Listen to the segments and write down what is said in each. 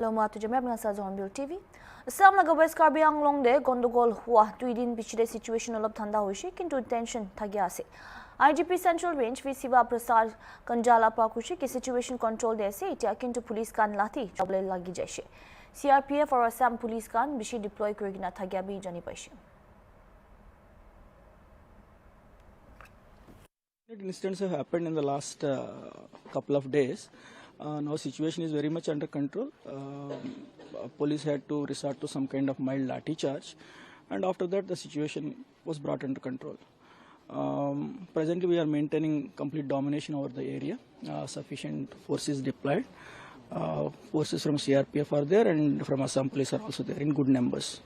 Loma to Jamaica Nasa Zonbil TV. Sam laga West Karbi Anglong de Gondogol Hua Tuidin Bichide situation olab thanda hoishi kintu tension thagya ase. IGP Central Range Visiva Prasad Kanjala Pakushi ki situation control de ase itia kintu police kan lathi trouble lagi jaishe. CRPF or Assam police kan bishi deploy kurigina thagya bi jani paishe. Incidents have happened in the last couple of days. Now situation is very much under control. Police had to resort to some kind of mild lathi charge, and after that the situation was brought under control. Presently we are maintaining complete domination over the area. Sufficient forces deployed. Forces from CRPF are there and from Assam police are also there in good numbers.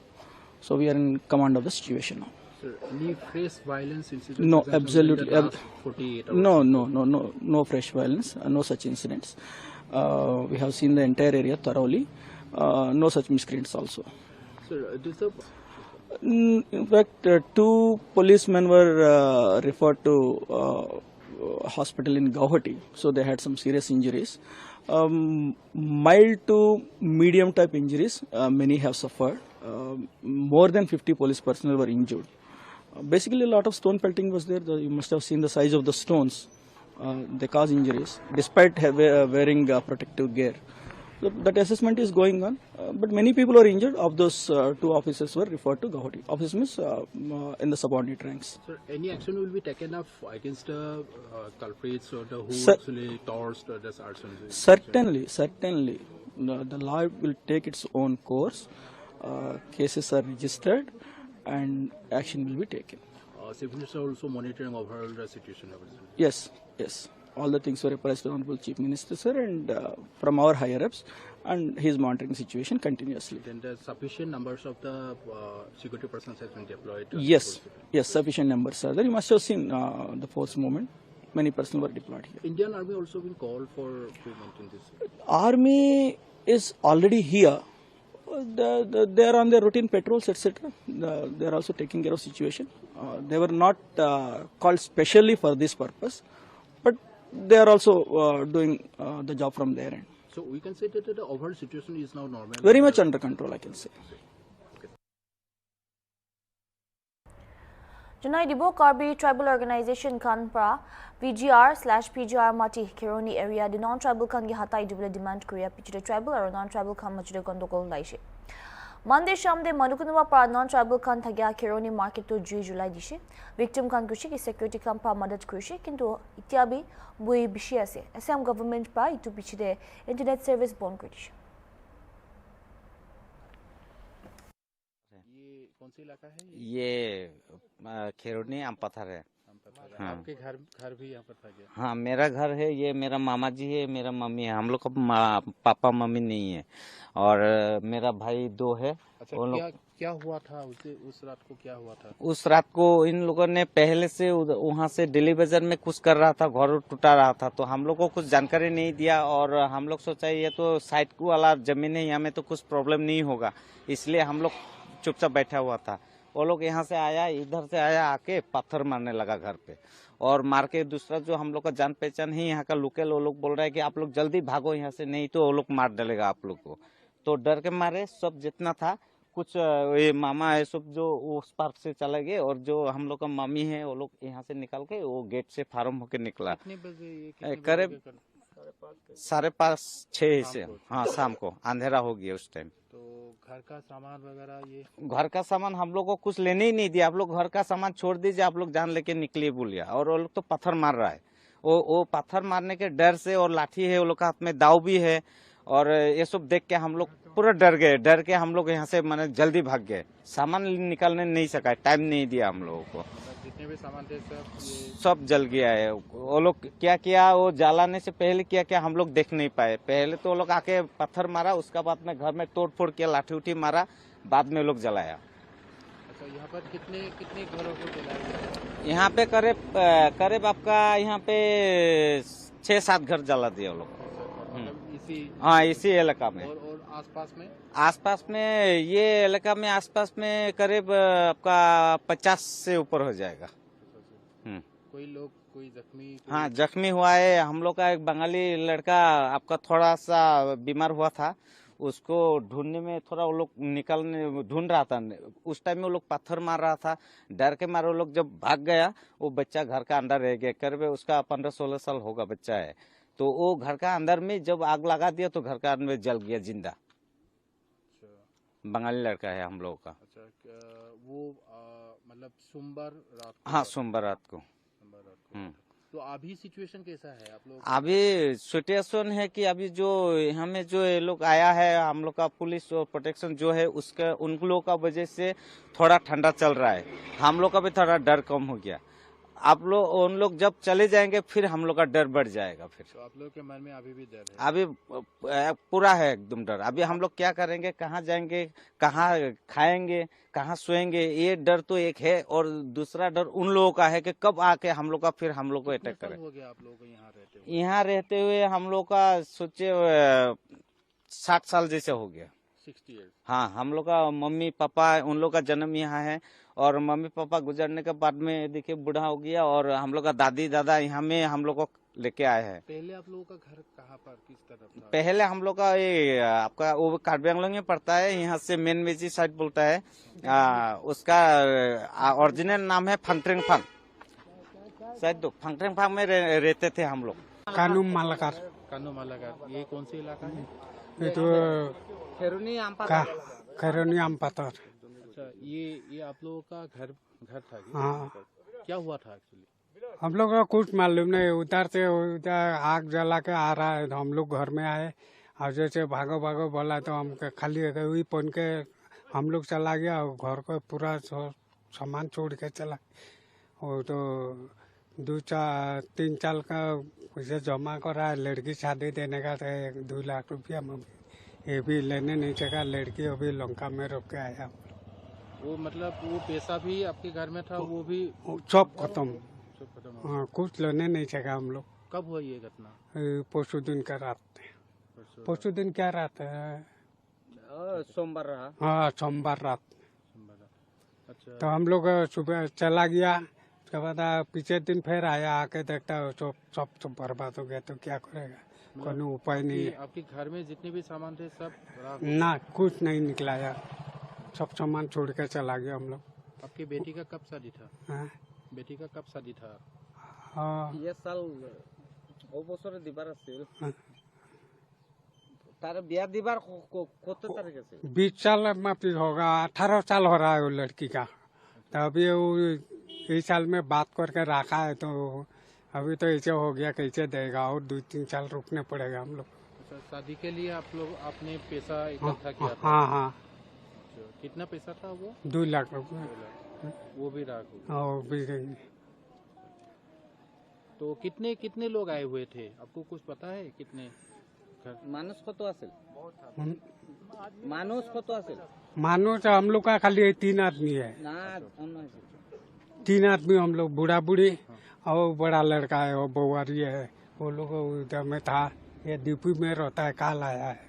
So we are in command of the situation now. Sir, any fresh violence incidents? No, absolutely. 48 hours? No fresh violence, no such incidents. We have seen the entire area thoroughly. No such miscreants also. Sir, in fact, two policemen were referred to hospital in Guwahati, so they had some serious injuries. Mild to medium type injuries, many have suffered. More than 50 police personnel were injured. Basically, a lot of stone pelting was there. You must have seen the size of the stones. They cause injuries, despite wearing protective gear. So that assessment is going on, but many people were injured. Of those, two officers were referred to Guwahati. Officers means in the subordinate ranks. Sir, any action will be taken up against the culprits or the who actually torched this arson? Certainly. The law will take its own course. Cases are registered and action will be taken. Chief Minister also monitoring overall the situation. Yes. All the things were apprised to the Honorable Chief Minister, sir, and from our higher-ups, and he is monitoring the situation continuously. Then the sufficient numbers of the security personnel has been deployed? Yes, sufficient numbers are there. You must have seen the force movement. Many personnel were deployed here. Indian Army also been called for to maintain this? Army is already here. They are on their routine patrols, etc. They are also taking care of situation. They were not called specially for this purpose, but they are also doing the job from their end. So we can say that the overall situation is now normal? Very much under control, I can say. Junai Dibo Karbi Tribal Organization Kanpra VGR/PGR Mati Kironi area the non-tribal kan gi hatai dibule demand Korea pichide tribal or non-tribal kan machide gondogol laishe. Monday Shamde Manukunwa para non-tribal kan thagya Kironi market to July dishe. Victim kan kushi ki security kan pa madat kushi kintu itiabi bui bishi ase. Assam government pa itu pichide internet service bon kurish. ये कौन सी इलाका है? ये खेरोनी आम पत्थर है। हाँ। आपके घर भी यहाँ पर था क्या? हाँ, मेरा घर है, ये मेरा मामा जी है, मेरा मम्मी है। हम लोग का पापा मम्मी नहीं है और मेरा भाई दो है। अच्छा, क्या हुआ था उस रात को? क्या हुआ था उस रात को? इन लोगों ने पहले से वहाँ से दिल्ली बाजार में कुछ कर रहा था, घर टूटा रहा था, तो हम लोग को कुछ जानकारी नहीं दिया और हम लोग सोचा ये तो साइड वाला जमीन है, यहाँ में तो कुछ प्रॉब्लम नहीं होगा, इसलिए हम लोग चुपचाप बैठा हुआ था। वो लोग यहाँ से आया, इधर से आया, आके पत्थर मारने लगा घर पे और मार के दूसरा जो हम लोग का जान पहचान है यहाँ का लोकल, वो लोग बोल रहा है कि आप लोग जल्दी भागो यहाँ से, नहीं तो वो लोग मार डालेगा आप लोग को। तो डर के मारे सब जितना था कुछ ये मामा है सब जो उस पार्क से चले गए और जो हम लोग का मम्मी है वो लोग यहाँ से निकल के वो गेट से फार्म होके निकला। करीब 5:30-6 से। हाँ, शाम को अंधेरा हो गया उस टाइम। तो घर का सामान वगैरह, ये घर का सामान हम लोग को कुछ लेने ही नहीं दिया। आप लोग घर का सामान छोड़ दीजिए, आप लोग जान लेके निकलिए बोलिया। और वो लोग तो पत्थर मार रहा है। वो पत्थर मारने के डर से, और लाठी है वो लोग का हाथ में, दाव भी है, और ये सब देख के हम लोग पूरा डर गए। डर के हम लोग यहाँ से मैंने जल्दी भाग गए। सामान निकालने नहीं सका, टाइम नहीं दिया हम लोगों को। जितने भी सामान थे सब जल गया है। वो लोग क्या किया, वो जलाने से पहले क्या हम लोग देख नहीं पाए। पहले तो वो लोग आके पत्थर मारा, उसके बाद में घर में तोड़ फोड़ किया, लाठी उठी मारा, बाद में लोग जलाया। अच्छा, यहाँ पर कितने घरों को जलाया? यहाँ पे करीब आपका यहाँ पे 6-7 घर जला दिया वो लोग। हाँ, इसी इलाका में। और आसपास में ये इलाका में आसपास में करीब आपका 50 से ऊपर हो जाएगा। कोई जख्मी? हाँ, जख्मी हुआ है। हम लोग का एक बंगाली लड़का आपका थोड़ा सा बीमार हुआ था, उसको ढूंढने में थोड़ा वो लोग ढूंढ रहा था। उस टाइम में वो लोग पत्थर मार रहा था, डर के मारे वो लोग जब भाग गया, वो बच्चा घर का अंदर रह गया। करीब उसका 15-16 साल होगा बच्चा है। तो वो घर का अंदर में जब आग लगा दिया तो घर का अंदर में जल गया जिंदा। बंगाली लड़का है हम लोगों का। अच्छा, वो मतलब सोमवार रात को? हाँ, सोमवार रात को। तो अभी सिचुएशन कैसा है आप लोग? अभी सिचुएशन है कि अभी जो हमें जो ये लोग आया है, हम लोग का पुलिस और प्रोटेक्शन जो है उसका उन लोगों का वजह से थोड़ा ठंडा चल रहा है। हम लोग का भी थोड़ा डर कम हो गया। आप लोग उन लोग जब चले जाएंगे फिर हम लोग का डर बढ़ जाएगा। फिर तो आप लोग के मन में अभी भी डर है? अभी पूरा है एकदम डर। अभी हम लोग क्या करेंगे, कहाँ जाएंगे, कहाँ खाएंगे, कहाँ सोएंगे, ये डर तो एक है। और दूसरा डर उन लोगों का है कि कब आके हम लोग का फिर हम लोग को अटैक करे। हो गया आप लोगों को यहाँ रहते हुए? यहाँ रहते हुए हम लोग का सोचे 60 साल जैसे हो गया। 60 years? हाँ, हम लोग का मम्मी पापा उन लोग का जन्म यहाँ है, और मम्मी पापा गुजरने के बाद में देखिए बूढ़ा हो गया, और हम लोग का दादी दादा यहाँ में हम लोग को लेके आए हैं। पहले आप लोगों का घर कहाँ पर, किस तरफ था? पहले हम लोग का ये आपका वो कार्बी आंगलों में पड़ता है, यहाँ से मेन मेजी साइड बोलता है। उसका ओरिजिनल नाम है फंगट्रेंग फांग। शायद तो फंगट्रेंग फांग में रहते थे हम लोग। कानू मालाकार। कानू मालाकार, ये कौन सी इलाका है? ये तो खेरुनी आम पत्थर। अच्छा, ये आप लोगों का घर था क्या? हाँ। क्या हुआ था एक्चुअली? हम लोग को कुछ मालूम नहीं, उधर से उधर आग जला के आ रहा है तो हम लोग घर में आए, और जैसे भागो भागो बोला तो हम खाली वही पहन के हम लोग चला गया, और घर को पूरा सामान छोड़ के चला। और तो 2-3 साल का पैसे जमा करा है, लड़की शादी देने का था 2 लाख रुपया में, ये भी लेने नहीं सका। लड़की अभी लंका में रोक के आया। वो मतलब वो पैसा भी आपके घर में था, वो भी सब खत्म। खत्म? हाँ, कुछ लेने नहीं सका हम लोग। कब हुआ ये घटना? परसों दिन का रात। परसों दिन क्या रात है? सोमवार रहा। हाँ, सोमवार रात। अच्छा, तो हम लोग सुबह चला गया, उसके बाद पीछे दिन फिर आया, आके देखता सब बर्बाद हो गया। तो क्या करेगा, कोई उपाय नहीं है। आपके घर में जितने भी सामान थे सब राख? ना, कुछ नहीं निकला यार, सब सामान छोड़ के चला गया हम लोग। आपकी बेटी का कब शादी था? हाँ, बेटी का कब शादी था? हाँ, ये साल ओ बছরে দিবার আছিল तार बिया दिबार কত तारीख से 20 साल में फिर होगा, 18 साल हो रहा है वो लड़की का। तो अभी वो इस साल में बात करके रखा है, तो अभी तो ऐसे हो गया, कैसे देगा, और 2-3 साल रुकने पड़ेगा हम लोग। अच्छा, शादी के लिए आप लोग आपने पैसा इकट्ठा किया था? हाँ हाँ, अच्छा, कितना पैसा था वो? 2 लाख रुपये। वो भी राख हो गया। और भी गई। तो कितने लोग आए हुए थे, आपको कुछ पता है कितने? मानुष কত আছিল मानुष কত আছিল मानो तो हम लोग का खाली 3 आदमी है। ना 3 आदमी हम लोग, बूढ़ा बूढ़ी और बड़ा लड़का है, वो बउआरी है, वो लोग उधर में था। ये डीपी में रहता है, काल आया है,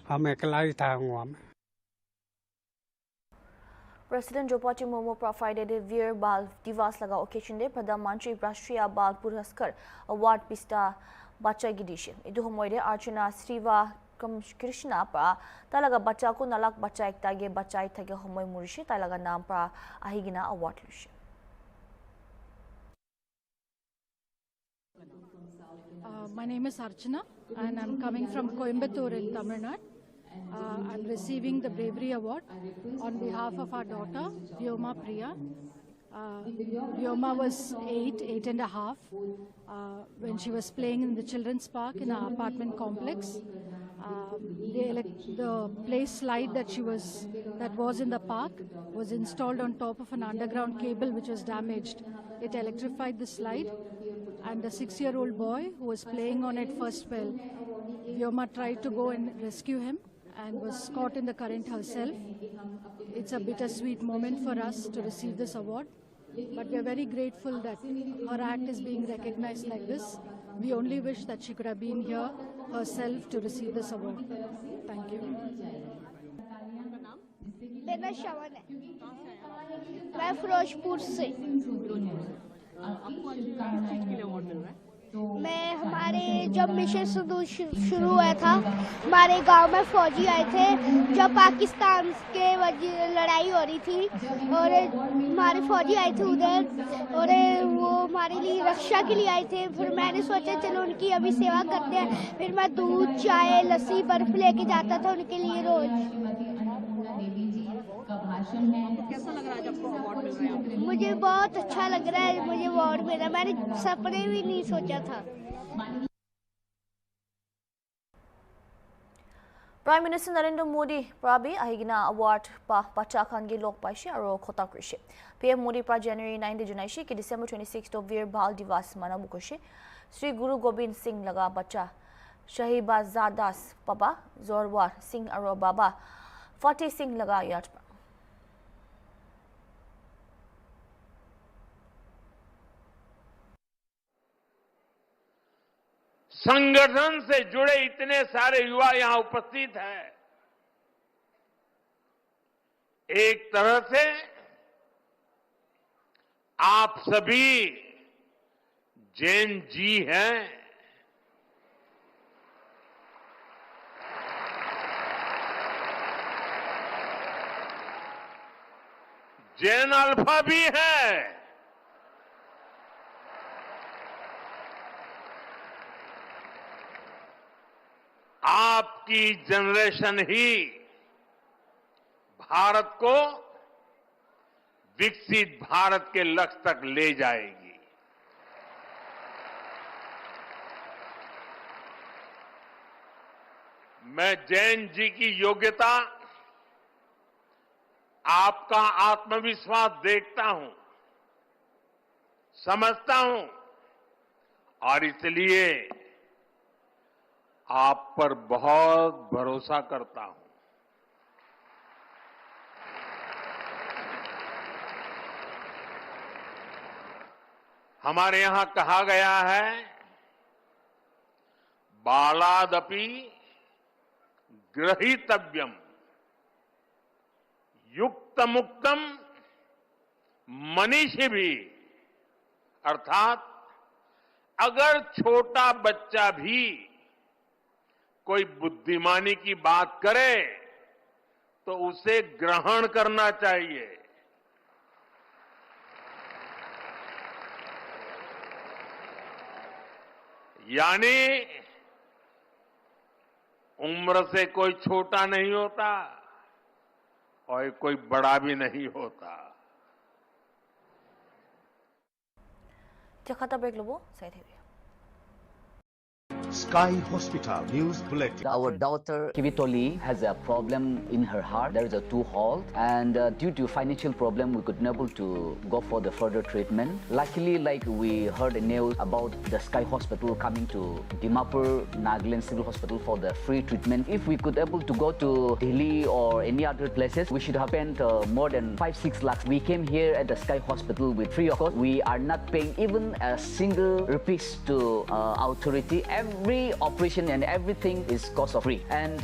हम अकेला ही था वहाँ में। President Jopati Momo provided a Veer Bal Divas laga occasion de Pradhan Mantri Rashtriya Bal Puraskar Award Pista Bacha Gidishe. Idu homoide Archana Sriva Krishna pa talaga bacha ko nalak bacha ektage bacha itage homoy murishi talaga naam pa ahigina award lushe. My name is Archana and I'm coming from Coimbatore in Tamil Nadu. I'm receiving the Bravery Award on behalf of our daughter, Vyoma Priya. Vyoma was 8 and a half when she was playing in the children's park in our apartment complex. The play slide that was in the park was installed on top of an underground cable which was damaged. It electrified the slide, and a 6-year-old boy who was playing on it first fell. Vyoma tried to go and rescue him and was caught in the current herself. It's a bittersweet moment for us to receive this award, but we're very grateful that her act is being recognized like this. We only wish that she could have been here herself to receive this award. Thank you. मेरा श्रवण है, मैं फिरोजपुर से। मैं हमारे हमारे जब mission सिंदूर शुरू हुआ था, हमारे गांव में फौजी आए थे जब पाकिस्तान के लड़ाई हो रही थी, और हमारे फौजी आए थे उधर और वो हमारे लिए रक्षा के लिए आए थे। फिर मैंने सोचा चलो उनकी अभी सेवा करते हैं। फिर मैं दूध, चाय, लस्सी, बर्फ लेके जाता था उनके लिए रोज। कैसा लग रहा है जब आपको अवार्ड मिल रहा है? मुझे बहुत अच्छा लग रहा है, मुझे अवार्ड मिला, मैंने सपने भी नहीं सोचा था। Prime Minister Narendra Modi Prabi ahigina award pa bacha khan ge lok paise aro khota krishe. PM Modi pra January 9 junaishi ki December 26 to Veer Bal Divas manabu koshe. Sri Guru Gobind Singh laga bacha Shahibazadas Baba Zorwar Singh aro Baba Fateh Singh laga yat. संगठन से जुड़े इतने सारे युवा यहां उपस्थित हैं। एक तरह से आप सभी जैन जी हैं। जैन अल्फा भी है। आपकी जनरेशन ही भारत को विकसित भारत के लक्ष्य तक ले जाएगी। मैं जैन जी की योग्यता, आपका आत्मविश्वास देखता हूं, समझता हूं और इसलिए आप पर बहुत भरोसा करता हूं। हमारे यहां कहा गया है, बालादपि ग्रहीतव्यम युक्त मुक्तम मनीषी भी, अर्थात अगर छोटा बच्चा भी कोई बुद्धिमानी की बात करे तो उसे ग्रहण करना चाहिए। यानी उम्र से कोई छोटा नहीं होता और कोई बड़ा भी नहीं होता। Jakarta break lobo side heavy. Sky Hospital News Bulletin. Our daughter Kivitoli has a problem in her heart. There is a 2 hole, and due to financial problem, we could not able to go for the further treatment. Luckily, like we heard the news about the Sky Hospital coming to Dimapur, Nagaland Civil Hospital for the free treatment. If we could able to go to Delhi or any other places, we should have spent more than 5-6 lakhs. We came here at the Sky Hospital with free of cost. We are not paying even a single rupees to authority. Every operation and everything is cost of free. And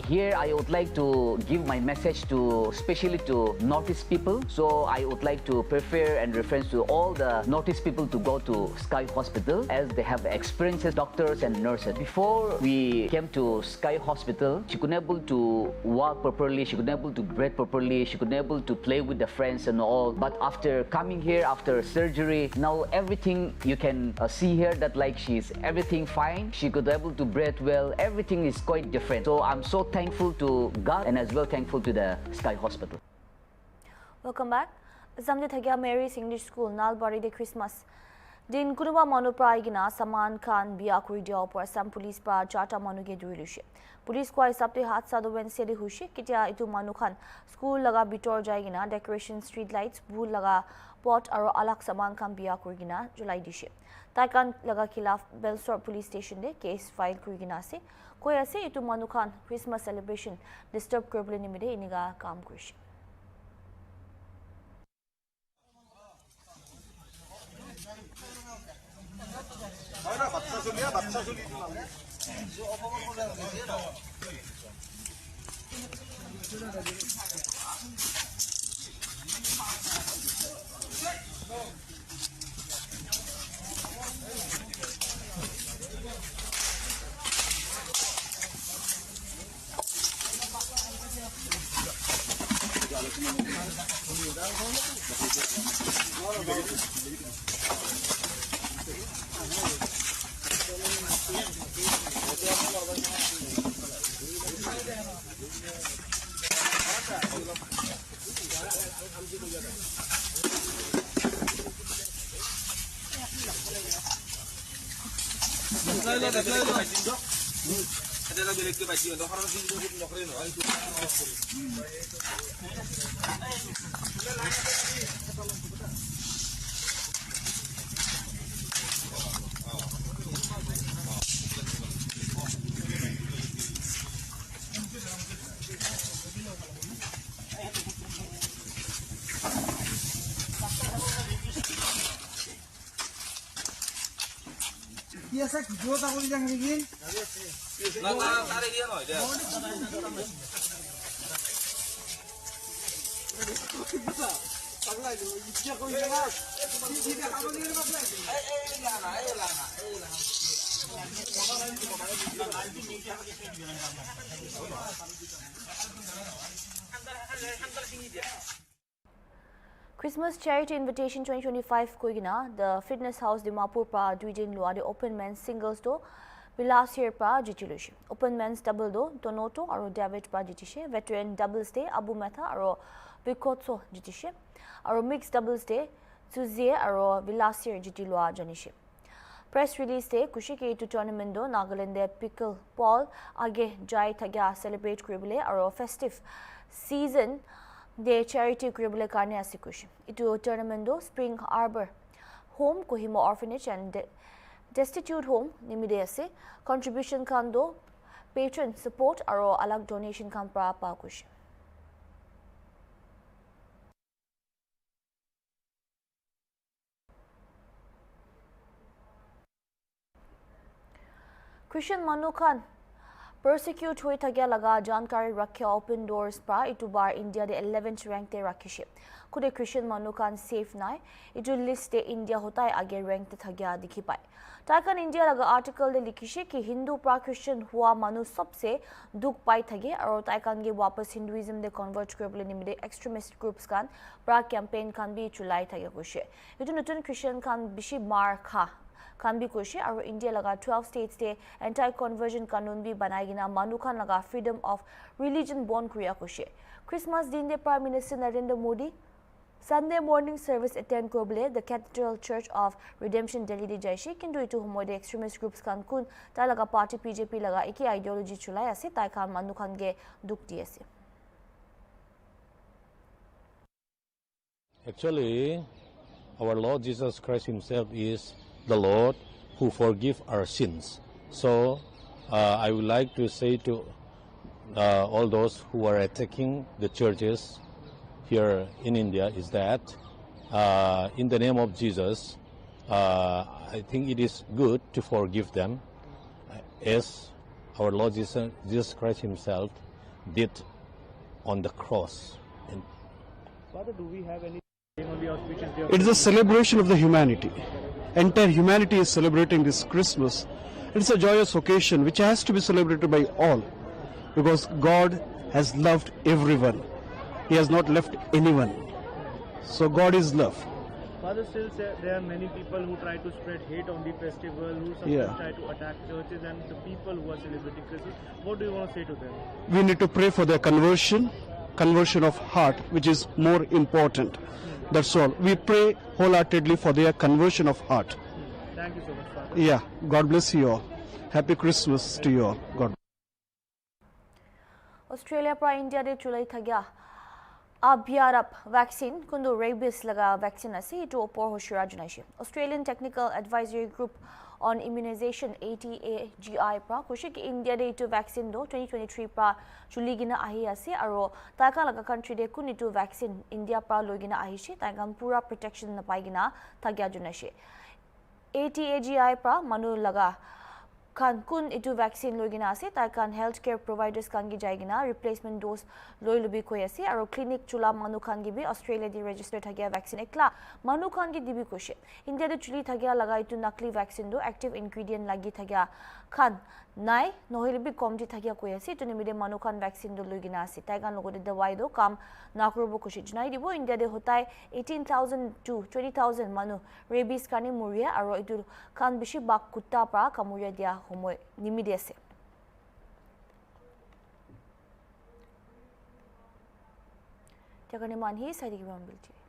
here I would like to give my message to, especially to Northeast people. So I would like to prefer and reference to all the Northeast people to go to Sky Hospital, as they have experiences, doctors and nurses. Before we came to Sky Hospital, she couldn't able to walk properly, she couldn't able to breathe properly, she couldn't able to play with the friends and all. But after coming here, after surgery, now everything you can see here that like she's everything fine. She could able to breathe well. Everything is quite different. So I'm so thankful to God and as well thankful to the Sky Hospital. Welcome back. Zamde thagya Mary's English School Nalbari de Christmas. Din kunuba manu praigina Saman Khan biya kuri dia upor Assam Police pra 4ta manu ge duri lushe. Police ko hisab te hadsa do Wednesday de hushe kitia itu manu Khan school laga bitor jaigina decoration street lights bhul laga pot aro alak Saman Khan biya kuri gina July dishe. Taikan laga khilaf Belsor Police Station de case file kuri gina ase. Koi ase itu manu Khan Christmas celebration disturb koribole nimide iniga kaam kurishe. Christmas Charity Invitation 2025 koigina the Fitness House Dimapur pa duijin lua de open men's singles do Bilasir pa jitilushi open men's double do Donoto aro David pa jitishe veteran doubles day Abu Mehta aro Vikotso jitishe aro mixed doubles day Suzie aro Bilasir jitilua janishe press release day kushike to tournament do Nagaland de Pickle Paul age jai thagya celebrate kribule aro festive season the charity kribule karne asikush itu tournament do Spring Arbor Home Kohima Orphanage and Destitute Home nimide ase contribution kan do patron support aro alag donation kan pra pa kush Christian Manu Khan persecute hui thagya laga jankari rakhya open doors pra itu bar India de 11th rank te rakhishe kude Christian Manu Khan safe nai itu list de India hotai age rank te thagya dikhi pai takan India laga article de likhishe ki Hindu pra Christian hua manu sabse duk pai thage aro takan ge wapas Hinduism de convert kribule nimide extremist groups kan pra campaign kan bi chulai thage kushe itu nutun Christian kan bishi mar kha kan bi koshi aro India laga 12 states de anti conversion kanun bi banaigina Manu Khan laga freedom of religion born kriya koshi Christmas din de Prime Minister Narendra Modi Sunday morning service attend krobule the Cathedral Church of Redemption Delhi de jaishi kindu itu humode extremist groups kan kun ta laga party BJP laga eki ideology chulai ase tai khan Manu Khan ge duk di ase Actually our Lord Jesus Christ himself is the Lord who forgive our sins. So I would like to say to all those who are attacking the churches here in India is that in the name of Jesus, I think it is good to forgive them as our Lord Jesus Christ himself did on the cross. And Father, do we have any on the auspicious day? It is a celebration of the humanity. Entire humanity is celebrating this Christmas. It's a joyous occasion which has to be celebrated by all because God has loved everyone. He has not left anyone. So God is love. Father, still there are many people who try to spread hate on the festival, who sometimes try to attack churches and the people who are celebrating Christmas. What do you want to say to them? We need to pray for their conversion of heart, which is more important. That's all. We pray wholeheartedly for their conversion of heart. Thank you so much, Father. Yeah, God bless you all. Happy Christmas to you all. God. Australia pra India de chulai thagya Abhyarap vaccine kundu rabies laga vaccine ase itu opor hoshira junaishi Australian Technical Advisory Group on Immunization ATAGI pra kushik India de itu vaccine do 2023 pra chuligina ahi ase aro taka laga country de kun itu vaccine India pra logina ahi she taigam pura protection na paigina thagya junaishi ATAGI pra manu laga Khan कुन इटू vaccine लोगिना आसे तार खान health care providers कांगी जाएगिना replacement dose लोई लुबी कोई आसे और क्लिनिक चुला मानु खान की भी ऑस्ट्रेलिया दी रजिस्टर थगिया वैक्सीन एकला मानु खान की दिबी कोशे इंडिया दे चुली थगिया लगा इटू नकली वैक्सीन दो एक्टिव इंग्रेडिएंट लगी थगिया खान नाइ नहिल भी कम थगिया कोई आसे इटू निमिदे मानु खान वैक्सीन दो लोगिना आसे ताइगान लोगोदे दवाई दो काम नाकरबो कोशे जुनाई दिबो इंडिया दे होताय 18,000 to 20,000 मानु रेबीज कानी मुरिया और इटू खान बिशी बाक कुत्ता पा कामुरिया दिया होमय निमिदे आसे त्यागने मानही साइडिक बिलटी